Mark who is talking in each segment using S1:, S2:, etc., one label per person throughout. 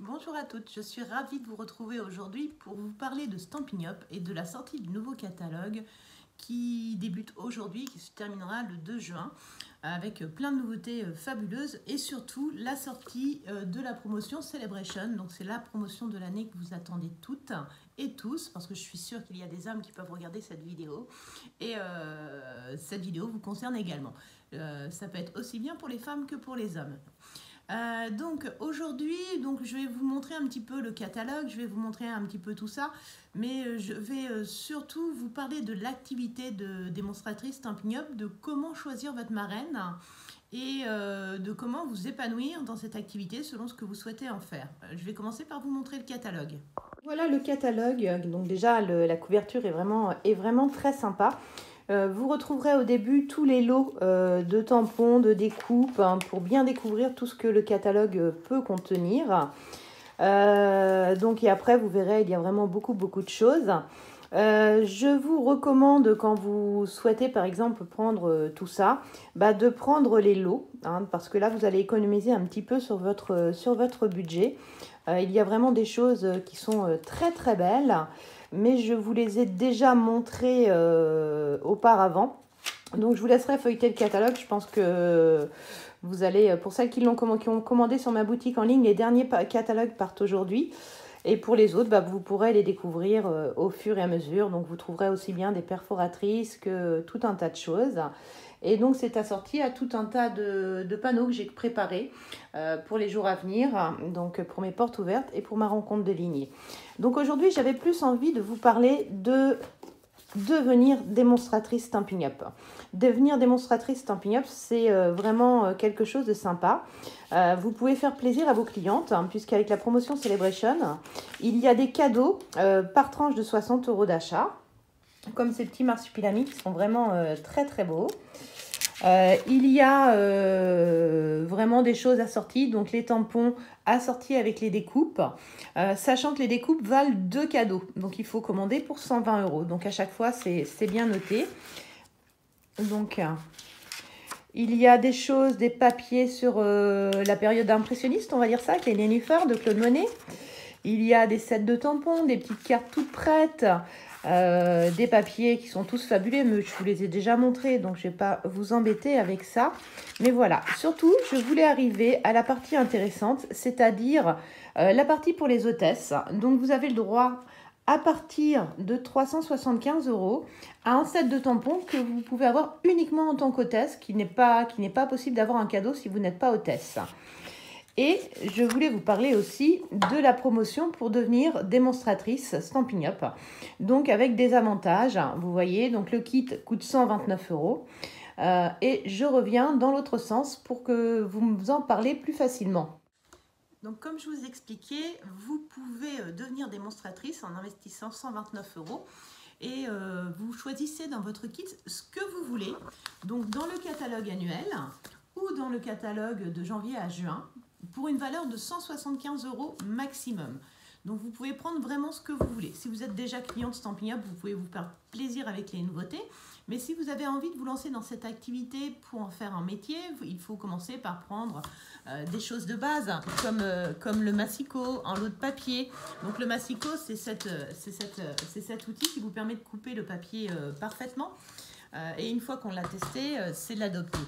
S1: Bonjour à toutes, je suis ravie de vous retrouver aujourd'hui pour vous parler de Stampin' Up et de la sortie du nouveau catalogue qui débute aujourd'hui, qui se terminera le 2 juin avec plein de nouveautés fabuleuses et surtout la sortie de la promotion Celebration. Donc c'est la promotion de l'année que vous attendez toutes et tous parce que je suis sûre qu'il y a des hommes qui peuvent regarder cette vidéo et cette vidéo vous concerne également. Ça peut être aussi bien pour les femmes que pour les hommes. Donc aujourd'hui, je vais vous montrer un petit peu le catalogue, je vais vous montrer un petit peu tout ça, mais je vais surtout vous parler de l'activité de démonstratrice Stampin' Up, de comment choisir votre marraine et de comment vous épanouir dans cette activité selon ce que vous souhaitez en faire. Je vais commencer par vous montrer le catalogue.
S2: Voilà le catalogue, donc déjà la couverture est vraiment très sympa. Vous retrouverez au début tous les lots de tampons, de découpes, pour bien découvrir tout ce que le catalogue peut contenir. Et après, vous verrez, il y a vraiment beaucoup de choses. Je vous recommande, quand vous souhaitez par exemple prendre tout ça, de prendre les lots, parce que là, vous allez économiser un petit peu sur votre budget. Il y a vraiment des choses qui sont très belles, mais je vous les ai déjà montrées auparavant. Donc je vous laisserai feuilleter le catalogue. Je pense que vous allez, pour celles qui ont commandé sur ma boutique en ligne, les derniers catalogues partent aujourd'hui. Et pour les autres, vous pourrez les découvrir au fur et à mesure. Donc vous trouverez aussi bien des perforatrices que tout un tas de choses. Et donc c'est assorti à tout un tas de panneaux que j'ai préparés pour les jours à venir, donc pour mes portes ouvertes et pour ma rencontre de lignée. Donc aujourd'hui, j'avais plus envie de vous parler de devenir démonstratrice Stampin' Up. Devenir démonstratrice Stampin' Up, c'est vraiment quelque chose de sympa. Vous pouvez faire plaisir à vos clientes, puisqu'avec la promotion Celebration, il y a des cadeaux par tranche de 60 € d'achat, comme ces petits marsupilamis qui sont vraiment très beaux. Il y a vraiment des choses assorties, donc les tampons assortis avec les découpes, sachant que les découpes valent 2 cadeaux. Donc il faut commander pour 120 €. Donc à chaque fois, c'est bien noté. Donc il y a des choses, des papiers sur la période impressionniste, on va dire ça, avec les nénuphars de Claude Monet. Il y a des sets de tampons, des petites cartes toutes prêtes. Des papiers qui sont tous fabuleux, mais je vous les ai déjà montrés, donc je ne vais pas vous embêter avec ça. Mais voilà, surtout, je voulais arriver à la partie intéressante, c'est-à-dire la partie pour les hôtesses. Donc vous avez le droit, à partir de 375 € à un set de tampons que vous pouvez avoir uniquement en tant qu'hôtesse, qui n'est pas possible d'avoir un cadeau si vous n'êtes pas hôtesse. Et je voulais vous parler aussi de la promotion pour devenir démonstratrice Stampin' Up. Donc avec des avantages, vous voyez, donc le kit coûte 129 €. Et je reviens dans l'autre sens pour que vous en parlez plus facilement.
S1: Donc comme je vous expliquais, vous pouvez devenir démonstratrice en investissant 129 € et vous choisissez dans votre kit ce que vous voulez. Donc dans le catalogue annuel ou dans le catalogue de janvier à juin, pour une valeur de 175 € maximum. Donc vous pouvez prendre vraiment ce que vous voulez. Si vous êtes déjà client de Stampin' Up, vous pouvez vous faire plaisir avec les nouveautés. Mais si vous avez envie de vous lancer dans cette activité pour en faire un métier, il faut commencer par prendre des choses de base, comme le massicot en lot de papier. Donc le massicot, c'est cet outil qui vous permet de couper le papier parfaitement. Et une fois qu'on l'a testé, c'est de l'adopter.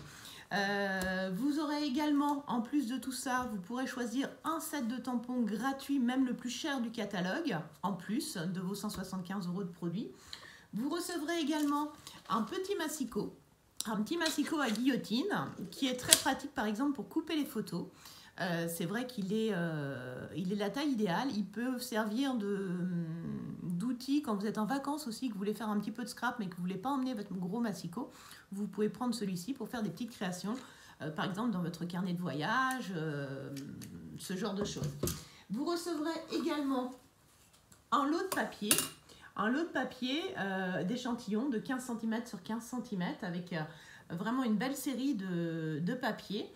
S1: Vous aurez également, en plus de tout ça, vous pourrez choisir un set de tampons gratuit, même le plus cher du catalogue, en plus de vos 175 € de produits. Vous recevrez également un petit massicot à guillotine, qui est très pratique par exemple pour couper les photos. C'est vrai qu'il est la taille idéale. Il peut servir d'outil quand vous êtes en vacances aussi, que vous voulez faire un petit peu de scrap mais que vous ne voulez pas emmener votre gros massicot. Vous pouvez prendre celui-ci pour faire des petites créations, par exemple dans votre carnet de voyage, ce genre de choses. Vous recevrez également un lot de papier d'échantillons de 15 cm sur 15 cm avec vraiment une belle série de papiers.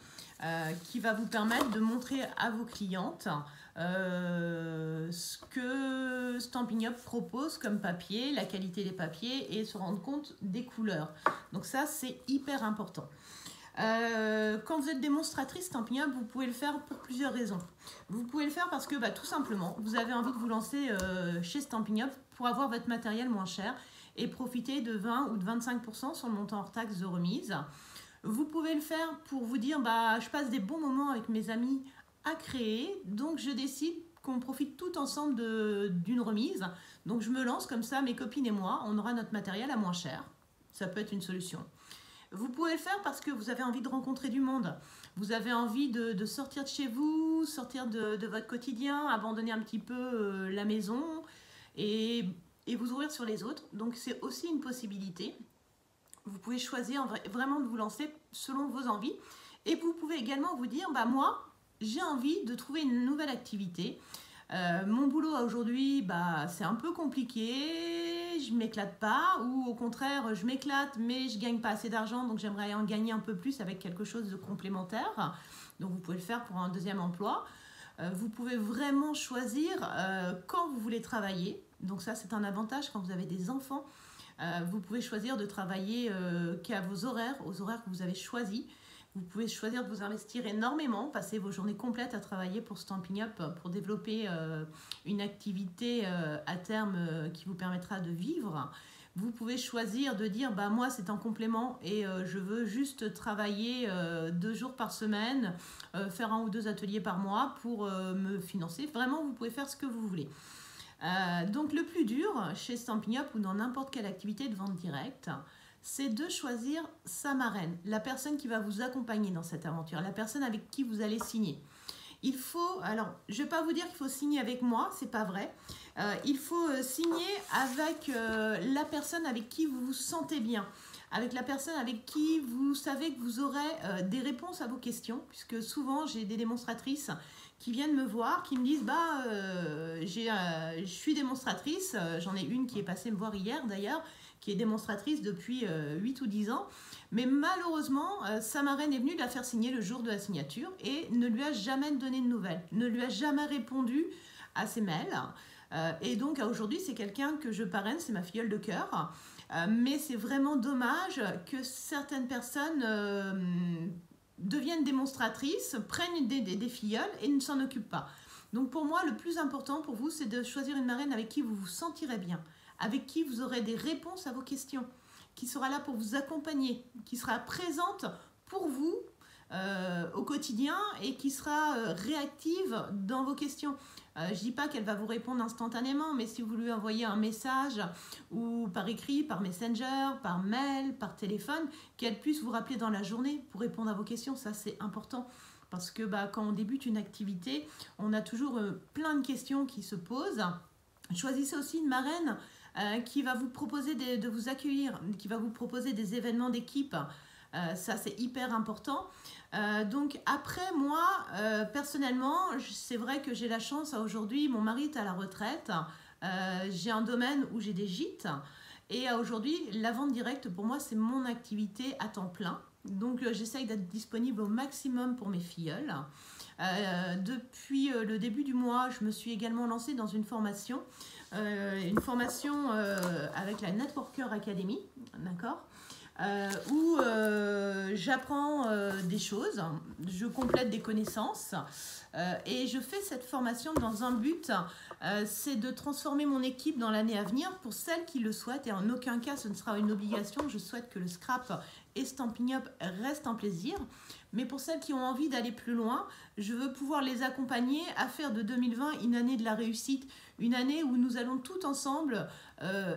S1: Qui va vous permettre de montrer à vos clientes ce que Stampin' Up propose comme papier, la qualité des papiers et se rendre compte des couleurs. Donc ça, c'est hyper important. Quand vous êtes démonstratrice Stampin' Up, vous pouvez le faire pour plusieurs raisons. Vous pouvez le faire parce que tout simplement, vous avez envie de vous lancer chez Stampin' Up pour avoir votre matériel moins cher et profiter de 20 ou de 25% sur le montant hors taxe de remise. Vous pouvez le faire pour vous dire, je passe des bons moments avec mes amis à créer, donc je décide qu'on profite tout ensemble d'une remise. Donc je me lance comme ça, mes copines et moi, on aura notre matériel à moins cher. Ça peut être une solution. Vous pouvez le faire parce que vous avez envie de rencontrer du monde. Vous avez envie de sortir de chez vous, sortir de votre quotidien, abandonner un petit peu la maison et vous ouvrir sur les autres. Donc c'est aussi une possibilité. Vous pouvez choisir vraiment de vous lancer selon vos envies. Et vous pouvez également vous dire, moi, j'ai envie de trouver une nouvelle activité. Mon boulot aujourd'hui, c'est un peu compliqué, je ne m'éclate pas, ou au contraire, je m'éclate, mais je ne gagne pas assez d'argent, donc j'aimerais en gagner un peu plus avec quelque chose de complémentaire. Donc vous pouvez le faire pour un deuxième emploi. Vous pouvez vraiment choisir quand vous voulez travailler. Donc ça, c'est un avantage quand vous avez des enfants. Vous pouvez choisir de travailler qu'à vos horaires, aux horaires que vous avez choisis. Vous pouvez choisir de vous investir énormément, passer vos journées complètes à travailler pour Stampin' Up, pour développer une activité à terme qui vous permettra de vivre. Vous pouvez choisir de dire, moi c'est un complément et je veux juste travailler 2 jours par semaine, faire 1 ou 2 ateliers par mois pour me financer. Vraiment, vous pouvez faire ce que vous voulez. Donc le plus dur chez Stampin' Up ou dans n'importe quelle activité de vente directe, c'est de choisir sa marraine, la personne qui va vous accompagner dans cette aventure, la personne avec qui vous allez signer. Il faut, alors je ne vais pas vous dire qu'il faut signer avec moi, c'est pas vrai. Il faut signer avec la personne avec qui vous vous sentez bien, avec la personne avec qui vous savez que vous aurez des réponses à vos questions, puisque souvent j'ai des démonstratrices qui viennent me voir, qui me disent je suis démonstratrice, j'en ai une qui est passée me voir hier d'ailleurs, qui est démonstratrice depuis 8 ou 10 ans, mais malheureusement sa marraine est venue la faire signer le jour de la signature et ne lui a jamais donné de nouvelles, ne lui a jamais répondu à ses mails, et donc aujourd'hui c'est quelqu'un que je parraine, c'est ma filleule de cœur, mais c'est vraiment dommage que certaines personnes deviennent démonstratrices, prennent des filleuls et ne s'en occupent pas. Donc pour moi, le plus important pour vous, c'est de choisir une marraine avec qui vous vous sentirez bien, avec qui vous aurez des réponses à vos questions, qui sera là pour vous accompagner, qui sera présente pour vous au quotidien et qui sera réactive dans vos questions. Je ne dis pas qu'elle va vous répondre instantanément, mais si vous lui envoyez un message ou par écrit, par Messenger, par mail, par téléphone, qu'elle puisse vous rappeler dans la journée pour répondre à vos questions, ça c'est important. Parce que quand on débute une activité, on a toujours plein de questions qui se posent. Choisissez aussi une marraine qui va vous proposer de vous accueillir, qui va vous proposer des événements d'équipe. Ça c'est hyper important. Donc après moi personnellement c'est vrai que j'ai la chance aujourd'hui, mon mari est à la retraite, j'ai un domaine où j'ai des gîtes et aujourd'hui la vente directe pour moi c'est mon activité à temps plein, donc j'essaye d'être disponible au maximum pour mes filleuls. Depuis le début du mois je me suis également lancée dans une formation avec la Networker Academy, d'accord, où j'apprends des choses, je complète des connaissances et je fais cette formation dans un but, c'est de transformer mon équipe dans l'année à venir pour celles qui le souhaitent, et en aucun cas ce ne sera une obligation. Je souhaite que le scrap et Stampin' Up restent un plaisir, mais pour celles qui ont envie d'aller plus loin, je veux pouvoir les accompagner à faire de 2020 une année de la réussite, une année où nous allons tout ensemble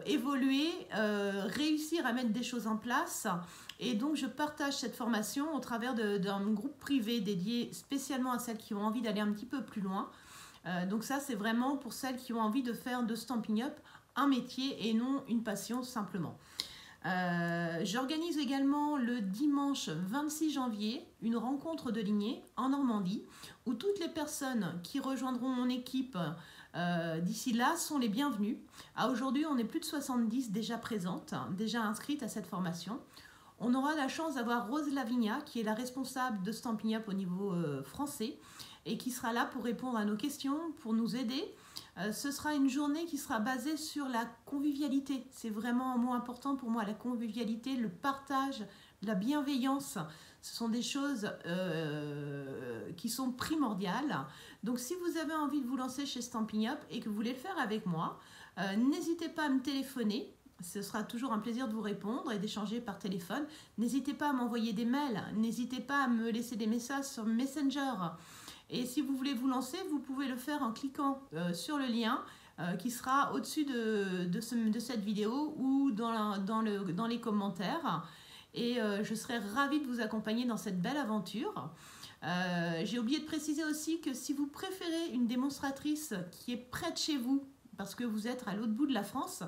S1: évoluer, réussir à mettre des choses en place. Et donc je partage cette formation au travers d'un groupe privé dédié spécialement à celles qui ont envie d'aller un petit peu plus loin. Donc ça c'est vraiment pour celles qui ont envie de faire de Stampin' Up un métier et non une passion simplement. J'organise également le dimanche 26 janvier une rencontre de lignée en Normandie où toutes les personnes qui rejoindront mon équipe d'ici là sont les bienvenues. Aujourd'hui on est plus de 70 déjà présentes, déjà inscrites à cette formation. On aura la chance d'avoir Rose Lavinia qui est la responsable de Stampin' Up au niveau français et qui sera là pour répondre à nos questions, pour nous aider, Ce sera une journée qui sera basée sur la convivialité. C'est vraiment un mot important pour moi, la convivialité, le partage, la bienveillance. Ce sont des choses qui sont primordiales. Donc si vous avez envie de vous lancer chez Stampin' Up et que vous voulez le faire avec moi, n'hésitez pas à me téléphoner. Ce sera toujours un plaisir de vous répondre et d'échanger par téléphone. N'hésitez pas à m'envoyer des mails. N'hésitez pas à me laisser des messages sur Messenger. Et si vous voulez vous lancer, vous pouvez le faire en cliquant sur le lien qui sera au-dessus de cette vidéo ou dans les commentaires. Et je serai ravie de vous accompagner dans cette belle aventure. J'ai oublié de préciser aussi que si vous préférez une démonstratrice qui est près de chez vous, parce que vous êtes à l'autre bout de la France,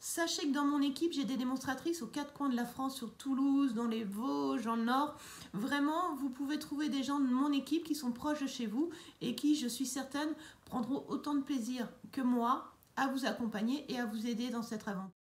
S1: sachez que dans mon équipe, j'ai des démonstratrices aux 4 coins de la France, sur Toulouse, dans les Vosges, dans le Nord. Vraiment, vous pouvez trouver des gens de mon équipe qui sont proches de chez vous et qui, je suis certaine, prendront autant de plaisir que moi à vous accompagner et à vous aider dans cette aventure.